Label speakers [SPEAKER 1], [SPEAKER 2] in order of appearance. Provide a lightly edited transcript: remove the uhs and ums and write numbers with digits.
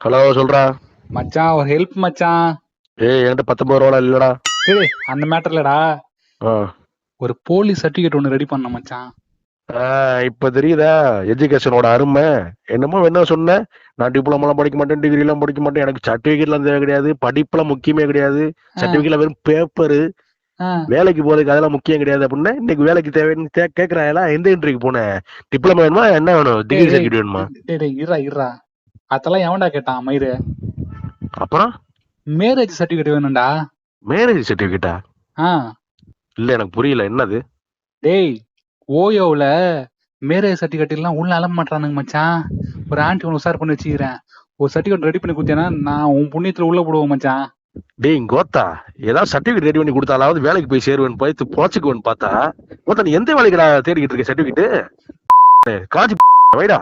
[SPEAKER 1] Hello சொல்றா.
[SPEAKER 2] மச்சான் ஒரு ஹெல்ப் மச்சான்.
[SPEAKER 1] ஏய் என்கிட்ட 19 ரூபா இல்லடா.
[SPEAKER 2] டேய் அந்த மேட்டர் இல்லடா,
[SPEAKER 1] ஆ.
[SPEAKER 2] ஒரு போலீஸ் சர்டிபிகேட் ஒன்று ரெடி பண்ண மச்சான்.
[SPEAKER 1] இப்ப தெரியுதா எஜுகேஷனோட அருமை? என்னமோ என்ன சொன்னேன், நான் டிப்ளமோலாம் படிக்க மாட்டேன், டிகிரி எல்லாம் படிக்க மாட்டேன், எனக்கு சர்டிபிகேட்லாம் தேவை கிடையாது, படிப்புலாம் முக்கியமே கிடையாது, சர்டிபிகேட்ல வெறும் பேப்பரு,
[SPEAKER 2] ஆ,
[SPEAKER 1] வேலைக்கு போறதுக்கு அதெல்லாம் முக்கியம் கிடையாது அப்படின்னு இன்னைக்கு வேலைக்கு தேவைன்னு கேட்கறாங்களா? எந்த இன்டர்வியூக்கு போனேன்? டிப்ளமோ வேணுமா, என்ன வேணும்,
[SPEAKER 2] டேய்
[SPEAKER 1] டிகிரி
[SPEAKER 2] டேய்
[SPEAKER 1] சர்டிபிகேட் வேணுமா?
[SPEAKER 2] டேய் டேய் இருடா இருடா, அதெல்லாம் எவன்டா கேட்டான் மயிறு?
[SPEAKER 1] அப்புறம்
[SPEAKER 2] மேரேஜ் சர்டிபிகேட் வேணும்டா.
[SPEAKER 1] மேரேஜ் சர்டிபிகேட்டா?
[SPEAKER 2] ஆ
[SPEAKER 1] இல்ல எனக்கு புரியல, என்னது?
[SPEAKER 2] டேய், ஓயோவில் மேரேஜ் சர்டிபிகேட் எல்லாம் உள்ள அலம்ப மாட்டானுங்க மச்சான். ஒரு ஆண்டி ஒன்று உசார் பண்ணி வச்சுக்கிறேன், ஒரு சர்டிபிகேட் ரெடி பண்ணி கொடுத்தேன்னா நான் உன் புண்ணியத்தில் உள்ள போடுவோம் மச்சான்.
[SPEAKER 1] டேய் கோத்தா, ஏதாவது சர்டிபிகேட் ரெடி பண்ணி கொடுத்தாலாவது வேலைக்கு போய் சேருவேன் போய் பொழைச்சுக்குவேன்னு பார்த்தா, கோத்தா நீ எந்த வேலைக்கு நான் தேடிக்கிட்டு இருக்க சர்டிபிகேட்? காஞ்சி வைடா.